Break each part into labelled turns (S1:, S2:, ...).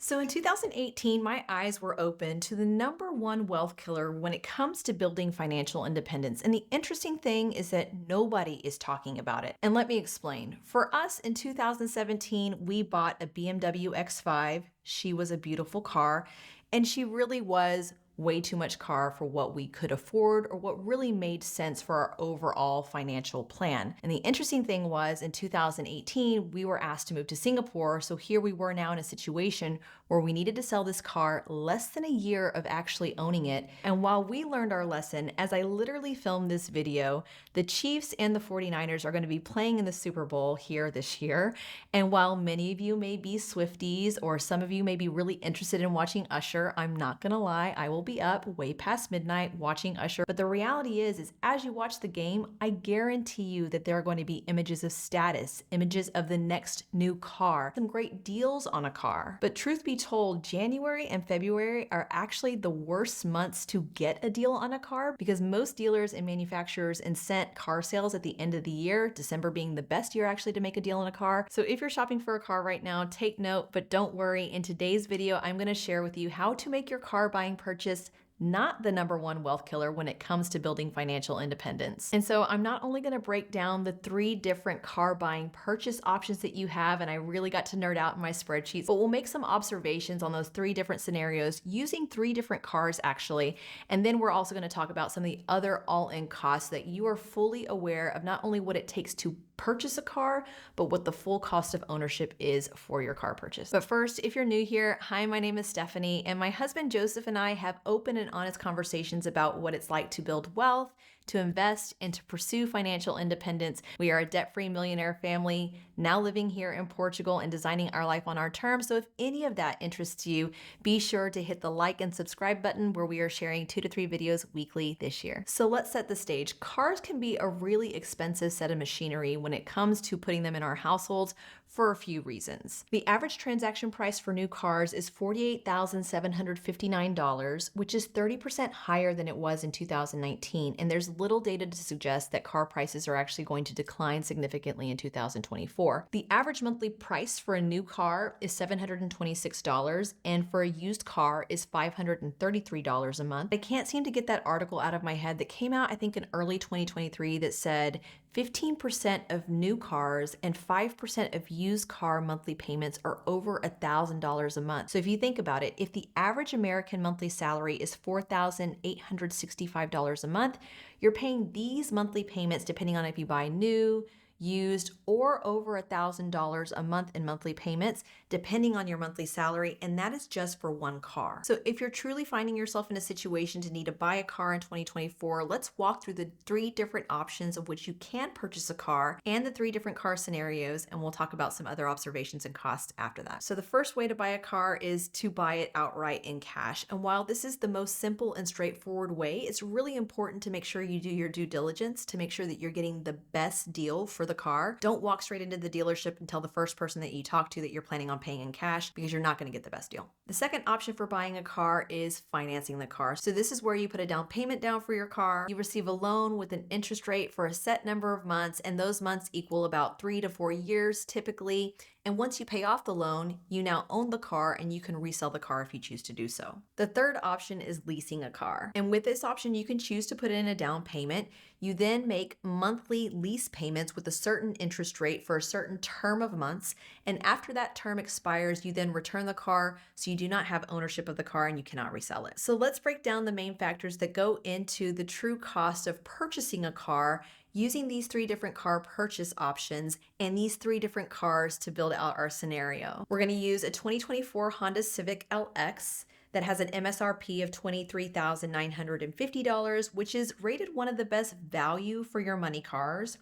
S1: So in 2018, my eyes were open to the number one wealth killer when it comes to building financial independence. And the interesting thing is that nobody is talking about it. And let me explain. For us in 2017, we bought a BMW X5. She was a beautiful car, and she really was way too much car for what we could afford or what really made sense for our overall financial plan. And the interesting thing was in 2018, we were asked to move to Singapore. So here we were now in a situation where we needed to sell this car less than a year of actually owning it. And while we learned our lesson, as I literally filmed this video, the Chiefs and the 49ers are going to be playing in the Super Bowl here this year. And while many of you may be Swifties or some of you may be really interested in watching Usher, I'm not going to lie, I will be up way past midnight watching Usher. But the reality is as you watch the game, I guarantee you that there are going to be images of status, images of the next new car, some great deals on a car. But truth be told, January and February are actually the worst months to get a deal on a car because most dealers and manufacturers incent car sales at the end of the year, December being the best year actually to make a deal on a car. So if you're shopping for a car right now, take note, but don't worry. In today's video, I'm going to share with you how to make your car buying purchase not the number one wealth killer when it comes to building financial independence. And so I'm not only going to break down the 3 different car buying purchase options that you have, and I really got to nerd out in my spreadsheets, but we'll make some observations on those 3 different scenarios using 3 different cars actually. And then we're also going to talk about some of the other all-in costs that you are fully aware of, not only what it takes to purchase a car, but what the full cost of ownership is for your car purchase. But first, if you're new here, hi, my name is Stephanie, and my husband Joseph and I have open and honest conversations about what it's like to build wealth, to invest, and to pursue financial independence. We are a debt-free millionaire family, now living here in Portugal and designing our life on our terms. So if any of that interests you, be sure to hit the like and subscribe button where we are sharing 2 to 3 videos weekly this year. So let's set the stage. Cars can be a really expensive set of machinery when it comes to putting them in our households for a few reasons. The average transaction price for new cars is $48,759, which is 30% higher than it was in 2019. And there's little data to suggest that car prices are actually going to decline significantly in 2024. The average monthly price for a new car is $726, and for a used car is $533 a month. I can't seem to get that article out of my head that came out, I think, in early 2023 that said 15% of new cars and 5% of used car monthly payments are over $1,000 a month. So if you think about it, if the average American monthly salary is $4,865 a month, you're paying these monthly payments depending on if you buy new, used, or over $1,000 a month in monthly payments, depending on your monthly salary, and that is just for one car. So if you're truly finding yourself in a situation to need to buy a car in 2024, let's walk through the 3 different options of which you can purchase a car and the 3 different car scenarios, and we'll talk about some other observations and costs after that. So the first way to buy a car is to buy it outright in cash. And while this is the most simple and straightforward way, it's really important to make sure you do your due diligence to make sure that you're getting the best deal for the car. Don't walk straight into the dealership and tell the first person that you talk to that you're planning on paying in cash because you're not going to get the best deal. The second option for buying a car is financing the car. So this is where you put a down payment down for your car. You receive a loan with an interest rate for a set number of months, and those months equal about 3 to 4 years typically. And once you pay off the loan, you now own the car and you can resell the car if you choose to do so. The third option is leasing a car. And with this option, you can choose to put in a down payment. You then make monthly lease payments with a certain interest rate for a certain term of months. And after that term expires, you then return the car so you do not have ownership of the car and you cannot resell it. So let's break down the main factors that go into the true cost of purchasing a car using these 3 different car purchase options and these 3 different cars to build out our scenario. We're going to use a 2024 Honda Civic LX that has an MSRP of $23,950, which is rated one of the best value for your money cars.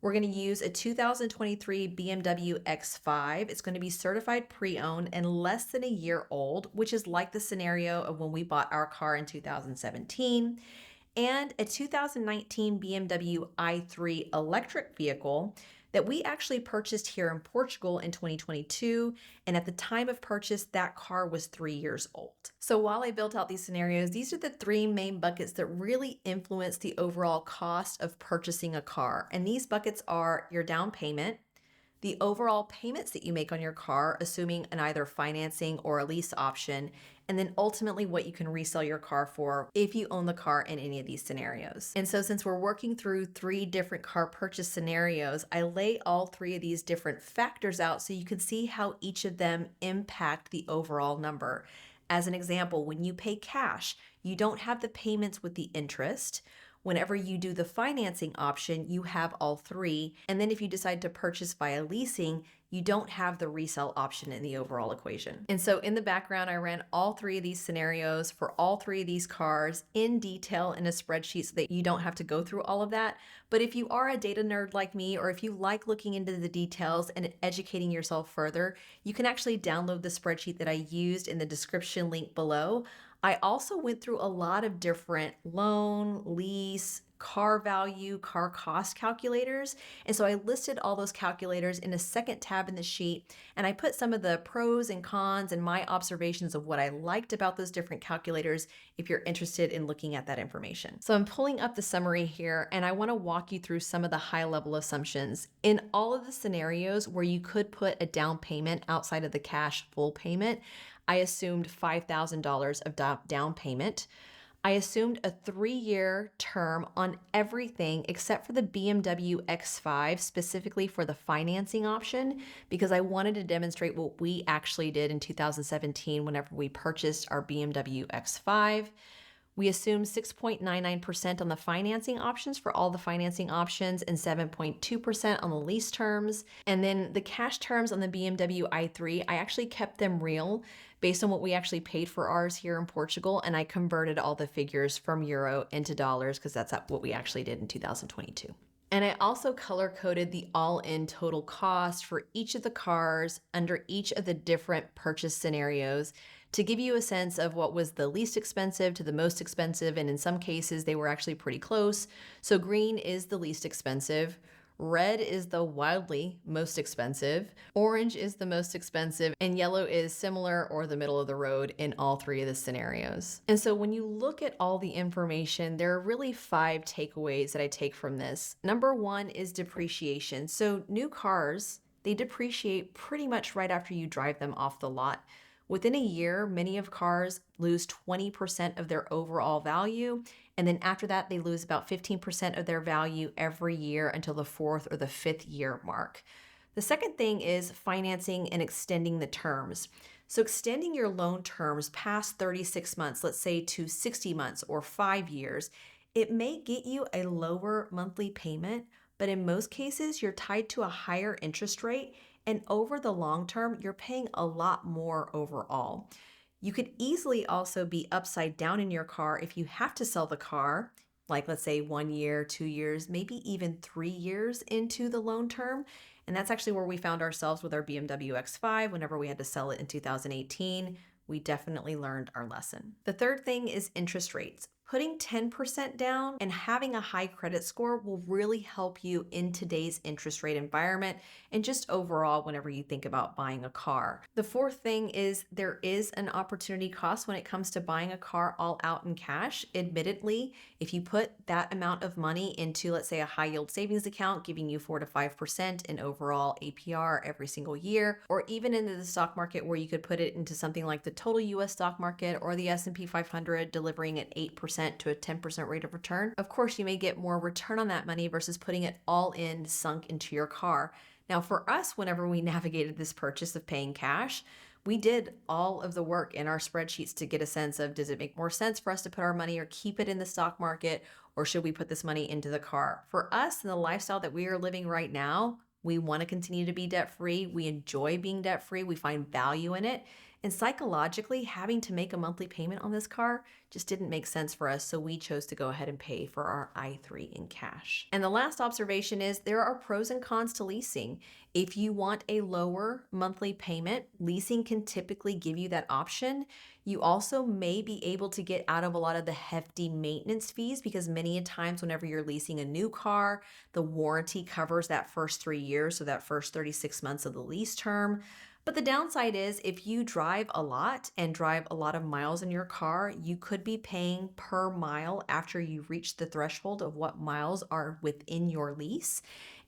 S1: We're going to use a 2023 BMW X5. It's going to be certified pre-owned and less than a year old, which is like the scenario of when we bought our car in 2017. And a 2019 BMW i3 electric vehicle that we actually purchased here in Portugal in 2022. And at the time of purchase, that car was 3 years old. So while I built out these scenarios, these are the 3 main buckets that really influence the overall cost of purchasing a car. And these buckets are your down payment, the overall payments that you make on your car, assuming an either financing or a lease option, and then ultimately what you can resell your car for if you own the car in any of these scenarios. And so since we're working through 3 different car purchase scenarios, I lay all 3 of these different factors out so you can see how each of them impact the overall number. As an example, when you pay cash, you don't have the payments with the interest. Whenever you do the financing option, you have all 3. And then if you decide to purchase via leasing, you don't have the resale option in the overall equation. And so in the background, I ran all 3 of these scenarios for all 3 of these cars in detail in a spreadsheet so that you don't have to go through all of that. But if you are a data nerd like me, or if you like looking into the details and educating yourself further, you can actually download the spreadsheet that I used in the description link below. I also went through a lot of different loan, lease, car value, car cost calculators. And so I listed all those calculators in a second tab in the sheet. And I put some of the pros and cons and my observations of what I liked about those different calculators if you're interested in looking at that information. So I'm pulling up the summary here, and I want to walk you through some of the high level assumptions. In all of the scenarios where you could put a down payment outside of the cash full payment, I assumed $5,000 of down payment. I assumed a 3-year term on everything except for the BMW X5, specifically for the financing option, because I wanted to demonstrate what we actually did in 2017 whenever we purchased our BMW X5. We assumed 6.99% on the financing options for all the financing options and 7.2% on the lease terms. And then the cash terms on the BMW i3, I actually kept them real based on what we actually paid for ours here in Portugal. And I converted all the figures from euro into dollars because that's what we actually did in 2022. And I also color coded the all-in total cost for each of the cars under each of the different purchase scenarios to give you a sense of what was the least expensive to the most expensive. And in some cases, they were actually pretty close. So green is the least expensive. Red is the wildly most expensive. Orange is the most expensive. And yellow is similar or the middle of the road in all 3 of the scenarios. And so when you look at all the information, there are really 5 takeaways that I take from this. Number 1 is depreciation. So new cars, they depreciate pretty much right after you drive them off the lot. Within a year, many of cars lose 20% of their overall value. And then after that, they lose about 15% of their value every year until the 4th or the 5th year mark. The second thing is financing and extending the terms. So extending your loan terms past 36 months, let's say to 60 months or 5 years, it may get you a lower monthly payment, but in most cases, you're tied to a higher interest rate. And over the long term, you're paying a lot more overall. You could easily also be upside down in your car if you have to sell the car, like let's say 1 year, 2 years, maybe even 3 years into the loan term. And that's actually where we found ourselves with our BMW X5 whenever we had to sell it in 2018. We definitely learned our lesson. The third thing is interest rates. Putting 10% down and having a high credit score will really help you in today's interest rate environment and just overall whenever you think about buying a car. The fourth thing is there is an opportunity cost when it comes to buying a car all out in cash. Admittedly, if you put that amount of money into, let's say, a high yield savings account, giving you 4 to 5% in overall APR every single year, or even into the stock market where you could put it into something like the total US stock market or the S&P 500, delivering an 8% to a 10% rate of return. Of course, you may get more return on that money versus putting it all in sunk into your car. Now, for us, whenever we navigated this purchase of paying cash, we did all of the work in our spreadsheets to get a sense of, does it make more sense for us to put our money or keep it in the stock market, or should we put this money into the car? For us, in the lifestyle that we are living right now, we want to continue to be debt-free. We enjoy being debt-free. We find value in it. And psychologically, having to make a monthly payment on this car just didn't make sense for us, so we chose to go ahead and pay for our i3 in cash. And the last observation is there are pros and cons to leasing. If you want a lower monthly payment, leasing can typically give you that option. You also may be able to get out of a lot of the hefty maintenance fees because many a times whenever you're leasing a new car, the warranty covers that first 3 years, so that first 36 months of the lease term. But the downside is if you drive a lot and drive a lot of miles in your car, you could be paying per mile after you reach the threshold of what miles are within your lease.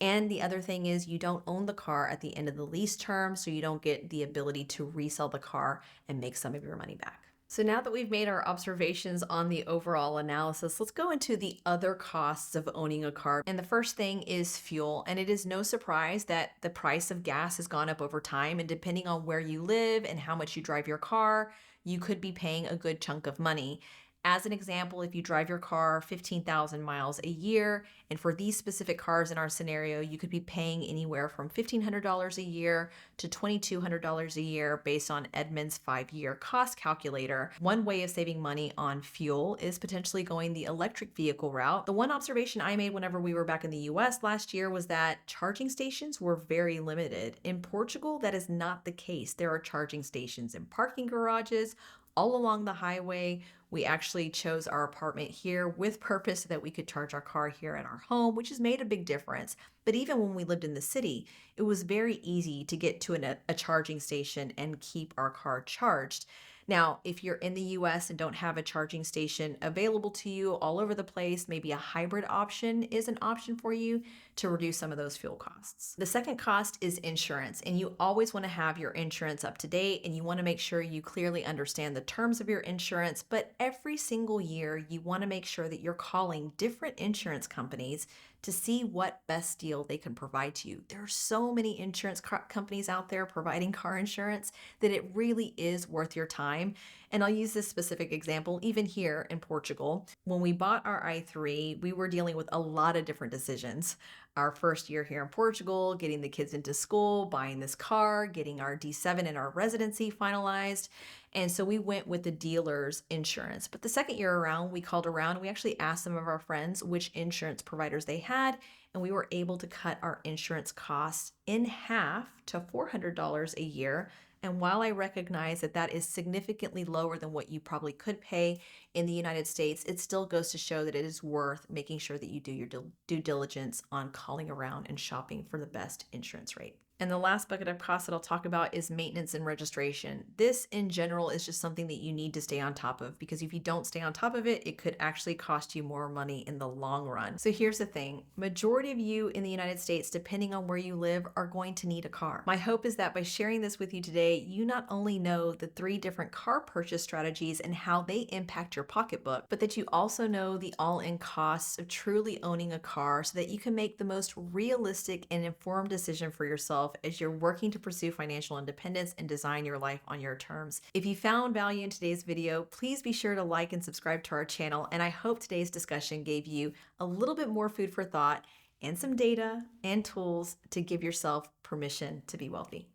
S1: And the other thing is you don't own the car at the end of the lease term, so you don't get the ability to resell the car and make some of your money back. So now that we've made our observations on the overall analysis, let's go into the other costs of owning a car. And the first thing is fuel. And it is no surprise that the price of gas has gone up over time. And depending on where you live and how much you drive your car, you could be paying a good chunk of money. As an example, if you drive your car 15,000 miles a year, and for these specific cars in our scenario, you could be paying anywhere from $1,500 a year to $2,200 a year based on Edmunds 5-year cost calculator. One way of saving money on fuel is potentially going the electric vehicle route. The one observation I made whenever we were back in the US last year was that charging stations were very limited. In Portugal, that is not the case. There are charging stations in parking garages all along the highway. We actually chose our apartment here with purpose so that we could charge our car here at our home, which has made a big difference. But even when we lived in the city, it was very easy to get to a charging station and keep our car charged. Now, if you're in the US and don't have a charging station available to you all over the place, maybe a hybrid option is an option for you to reduce some of those fuel costs. The second cost is insurance, and you always want to have your insurance up to date, and you want to make sure you clearly understand the terms of your insurance. But every single year, you want to make sure that you're calling different insurance companies to see what best deal they can provide to you. There are so many insurance companies out there providing car insurance that it really is worth your time. And I'll use this specific example, even here in Portugal. When we bought our i3, we were dealing with a lot of different decisions. Our first year here in Portugal, getting the kids into school, buying this car, getting our D7 and our residency finalized. And so we went with the dealer's insurance. But the second year around, we called around. We actually asked some of our friends which insurance providers they had, and we were able to cut our insurance costs in half to $400 a year. And while I recognize that that is significantly lower than what you probably could pay in the United States, it still goes to show that it is worth making sure that you do your due diligence on calling around and shopping for the best insurance rate. And the last bucket of costs that I'll talk about is maintenance and registration. This in general is just something that you need to stay on top of, because if you don't stay on top of it, it could actually cost you more money in the long run. So here's the thing. Majority of you in the United States, depending on where you live, are going to need a car. My hope is that by sharing this with you today, you not only know the 3 different car purchase strategies and how they impact your pocketbook, but that you also know the all-in costs of truly owning a car so that you can make the most realistic and informed decision for yourself as you're working to pursue financial independence and design your life on your terms. If you found value in today's video, please be sure to like and subscribe to our channel. And I hope today's discussion gave you a little bit more food for thought and some data and tools to give yourself permission to be wealthy.